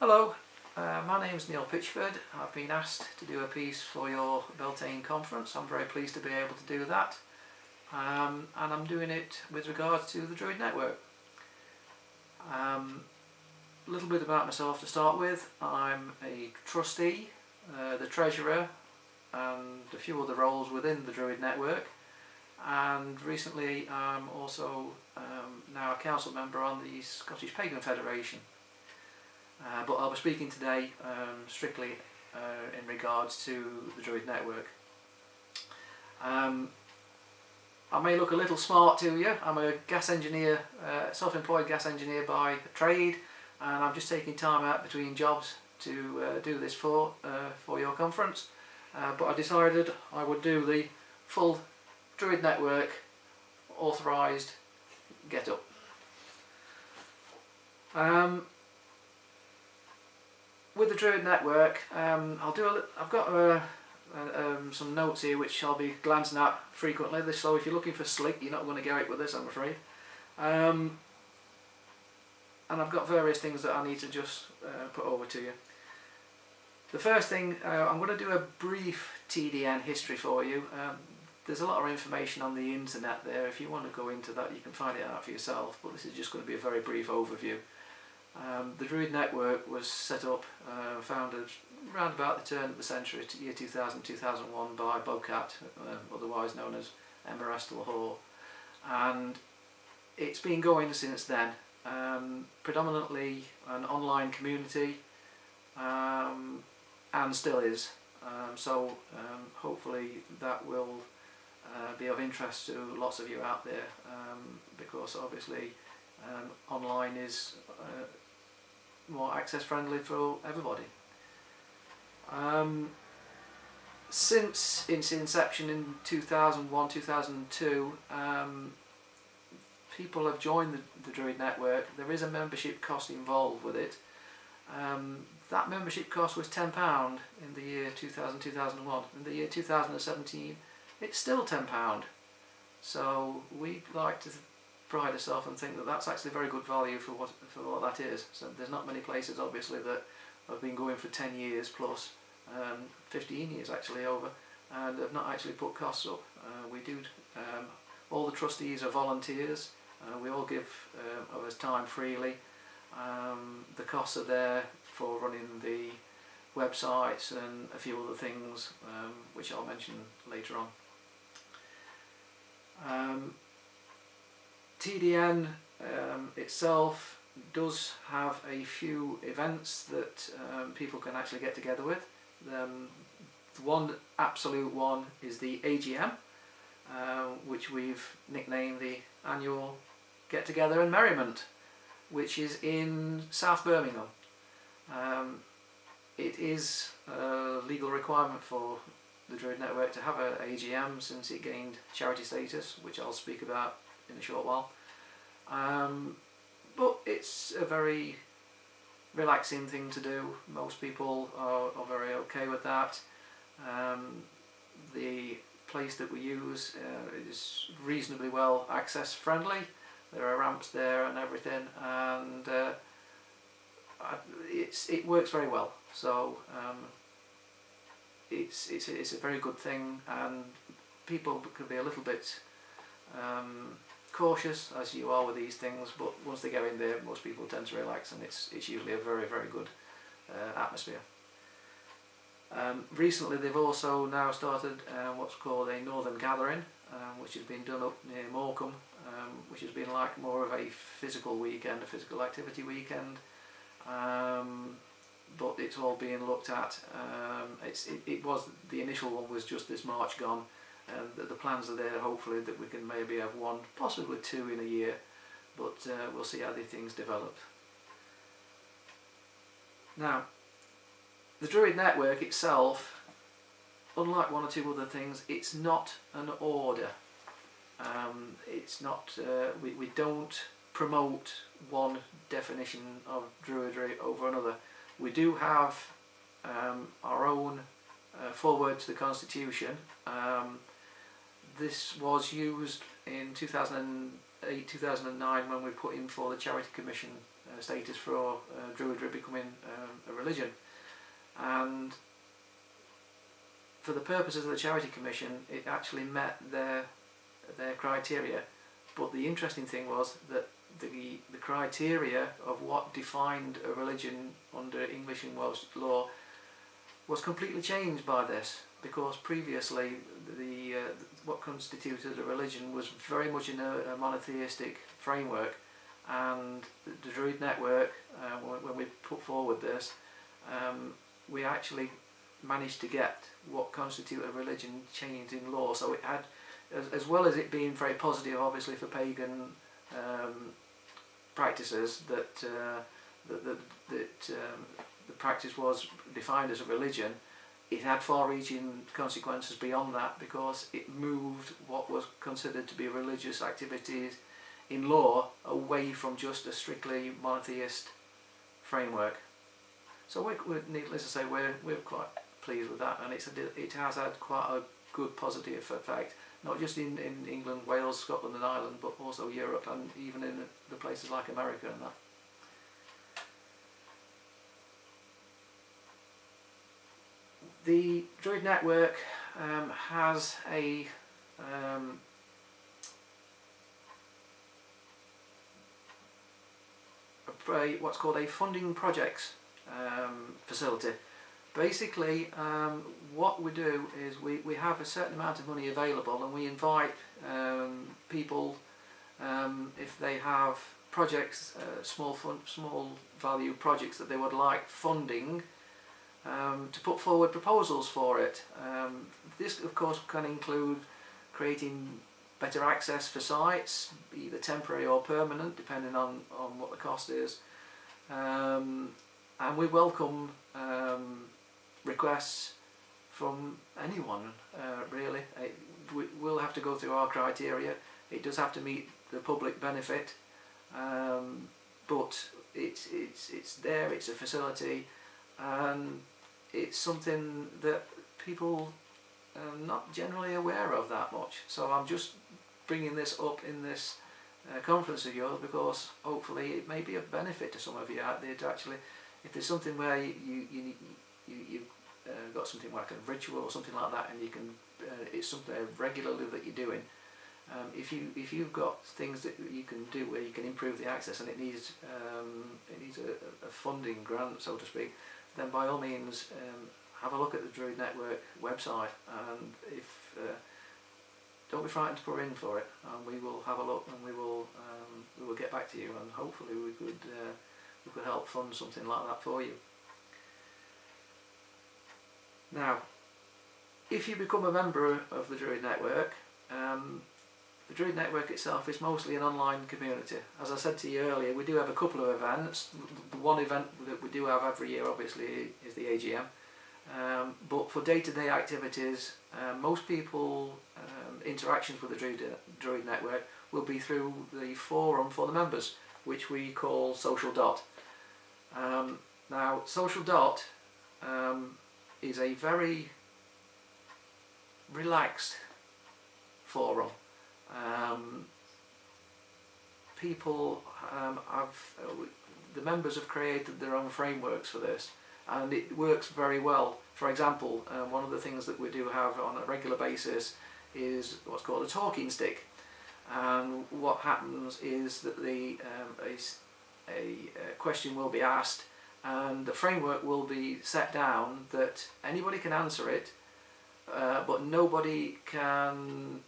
Hello, my name is Neil Pitchford. I've been asked to do a piece for your Beltane conference. I'm very pleased to be able to do that, and I'm doing it with regards to the Druid network. A little bit about myself to start with. I'm a trustee, the treasurer, and a few other roles within the Druid network, and recently I'm also now a council member on the Scottish Pagan Federation. But I'll be speaking today strictly in regards to the Druid network. I may look a little smart to you. I'm a gas engineer, self-employed gas engineer by trade, and I'm just taking time out between jobs to do this for your conference. But I decided I would do the full Druid network authorised get-up. With the Druid network, I've got some notes here which I'll be glancing at frequently. So if you're looking for slick, you're not going to get it with this, I'm afraid. And I've got various things that I need to just put over to you. The first thing, I'm going to do a brief Tdn history for you. There's a lot of information on the internet there. If you want to go into that, you can find it out for yourself, but this is just going to be a very brief overview. The Druid network was set up, founded around about the turn of the century, year 2000-2001, by Bobcat, otherwise known as Emma Hall, and it's been going since then. Predominantly an online community, and still is. So hopefully that will be of interest to lots of you out there, because obviously online is more access friendly for everybody. Since its inception in 2001-2002, people have joined the Druid network. There is a membership cost involved with it. That membership cost was £10 in the year 2000-2001. In the year 2017 it's still £10. So we like to pride ourselves and think that that's actually very good value for what that is. So there's not many places obviously that have been going for 10 years plus, 15 years actually over, and have not actually put costs up. We do, all the trustees are volunteers, we all give of us time freely. The costs are there for running the websites and a few other things which I'll mention later on. Tdn itself does have a few events that people can actually get together with. The one absolute one is the AGM, which we've nicknamed the Annual Get Together and Merriment, which is in South Birmingham. It is a legal requirement for the Druid network to have an AGM since it gained charity status, which I'll speak about in a short while. But it's a very relaxing thing to do. Most people are very okay with that. The place that we use is reasonably well access friendly. There are ramps there and everything, and it works very well. So it's a very good thing, and people can be a little bit cautious, as you are with these things, but once they go in there, most people tend to relax, and it's usually a very, very good atmosphere. Recently they've also now started what's called a Northern Gathering, which has been done up near Morecambe, which has been like more of a physical weekend, a physical activity weekend, but it's all being looked at. It was, the initial one was just this March gone, and the plans are there hopefully that we can maybe have one, possibly two in a year, but we'll see how these things develop. Now, the Druid network itself, unlike one or two other things, it's not an order. It's not, we don't promote one definition of Druidry over another. We do have our own foreword to the Constitution. This was used in 2008-2009 when we put in for the Charity Commission status for Druidry becoming a religion. And for the purposes of the Charity Commission, it actually met their criteria. But the interesting thing was that the criteria of what defined a religion under English and Welsh law was completely changed by this, because previously what constituted a religion was very much in a monotheistic framework, and the Druid network, when we put forward this, we actually managed to get what constituted a religion changed in law. So it had, as well as it being very positive obviously for pagan practices, that the practice was defined as a religion, it had far-reaching consequences beyond that, because it moved what was considered to be religious activities in law away from just a strictly monotheist framework. So needless to say, we're quite pleased with that, and it has had quite a good positive effect, not just in England, Wales, Scotland and Ireland, but also Europe, and even in the places like America and that. The Druid network has a what's called a funding projects facility. Basically, what we do is we have a certain amount of money available, and we invite people, if they have projects, small value projects that they would like funding, to put forward proposals for it. This of course can include creating better access for sites, either temporary or permanent, depending on what the cost is. And we welcome requests from anyone, really. We'll have to go through our criteria. It does have to meet the public benefit, but it's there, it's a facility, and it's something that people are not generally aware of that much. So I'm just bringing this up in this conference of yours, because hopefully it may be of benefit to some of you out there to actually, if there's something where you've got something like a ritual or something like that, and you can it's something regularly that you're doing. If you've got things that you can do where you can improve the access, and it needs a funding grant, so to speak, then by all means have a look at the Druid Network website, and if don't be frightened to put in for it, and we will have a look, and we will get back to you, and hopefully we could help fund something like that for you. Now, if you become a member of the Druid Network, the Druid Network itself is mostly an online community. As I said to you earlier, we do have a couple of events. The one event that we do have every year obviously is the AGM, but for day-to-day activities, most people interactions with the Druid Network will be through the forum for the members, which we call Social Dot. Now, Social Dot is a very relaxed forum. People the members have created their own frameworks for this, and it works very well. For example, one of the things that we do have on a regular basis is what's called a talking stick, and what happens is that a question will be asked, and the framework will be set down that anybody can answer it, but nobody can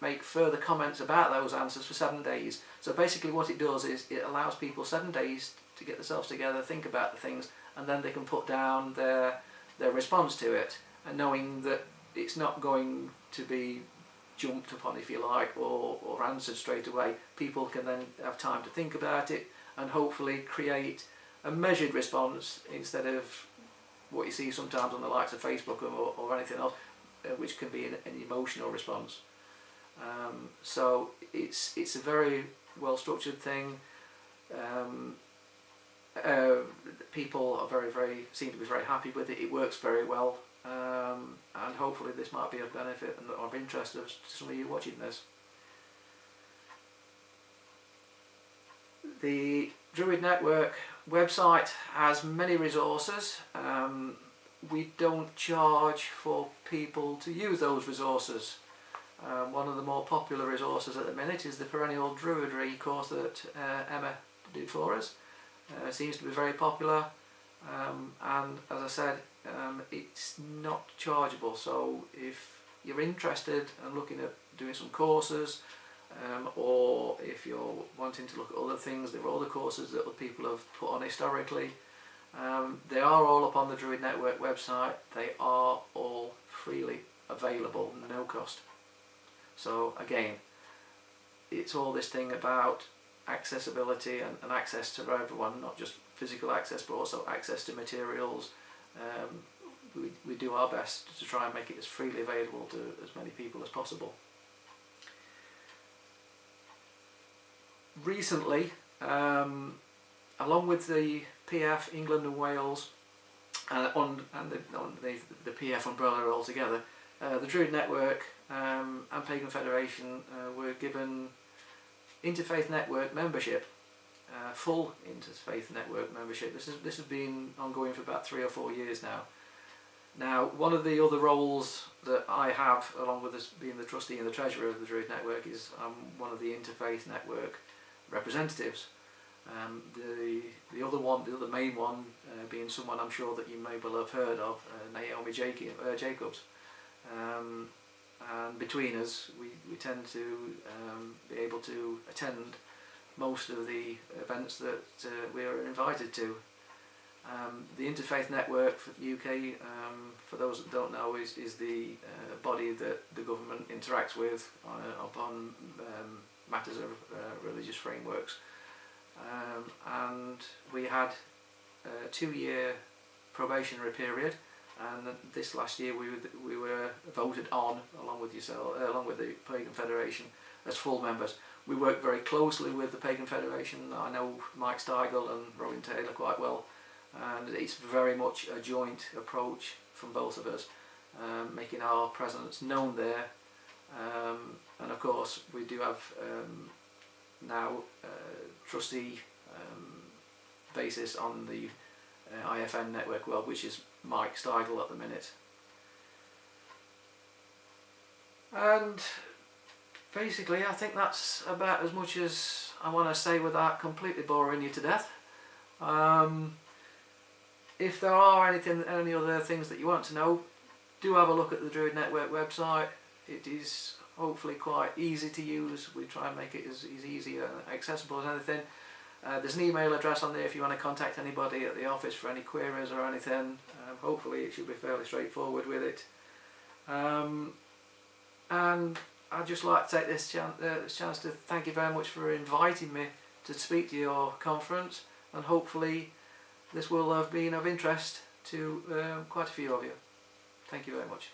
make further comments about those answers for 7 days. So basically what it does is it allows people 7 days to get themselves together, think about the things, and then they can put down their response to it, and knowing that it's not going to be jumped upon, if you like, or answered straight away. People can then have time to think about it and hopefully create a measured response instead of what you see sometimes on the likes of Facebook or anything else, which can be an emotional response. So it's a very well structured thing. People are seem to be very happy with it. It works very well, and hopefully this might be of benefit and of interest to some of you watching this. The Druid Network website has many resources. We don't charge for people to use those resources. One of the more popular resources at the minute is the Perennial Druidry course that Emma did for us. It seems to be very popular, and as I said, it's not chargeable, so if you're interested and looking at doing some courses, or if you're wanting to look at other things, there are other courses that other people have put on historically. They are all up on the Druid Network website. They are all freely available, no cost. So again, it's all this thing about accessibility and access to everyone, not just physical access but also access to materials. We do our best to try and make it as freely available to as many people as possible. Recently, along with the PF England and Wales and the PF umbrella altogether, the Druid Network and Pagan Federation were given Interfaith Network membership, full Interfaith Network membership. This has been ongoing for about 3 or 4 years now. Now, one of the other roles that I have, along with this being the trustee and the treasurer of the Druid Network, is I'm one of the Interfaith Network representatives. The other main one being someone I'm sure that you may well have heard of, Naomi Jacobs. And between us, we tend to be able to attend most of the events that we are invited to. The Interfaith Network for the UK, for those that don't know, is the body that the government interacts with upon matters of religious frameworks. And we had a 2-year probationary period, and this last year we were voted on along with the Pagan Federation as full members. We work very closely with the Pagan Federation. I know Mike Steigel and Robin Taylor quite well, and it's very much a joint approach from both of us, making our presence known there. And of course we do have now trustee basis on the IFN network world, which is Mike Steigel at the minute. And basically I think that's about as much as I want to say without completely boring you to death. If there are any other things that you want to know, do have a look at the Druid Network website. It is hopefully quite easy to use. We try and make it as easy and accessible as anything. There's an email address on there if you want to contact anybody at the office for any queries or anything. Hopefully it should be fairly straightforward with it. And I'd just like to take this chance to thank you very much for inviting me to speak to your conference, and hopefully this will have been of interest to quite a few of you. Thank you very much.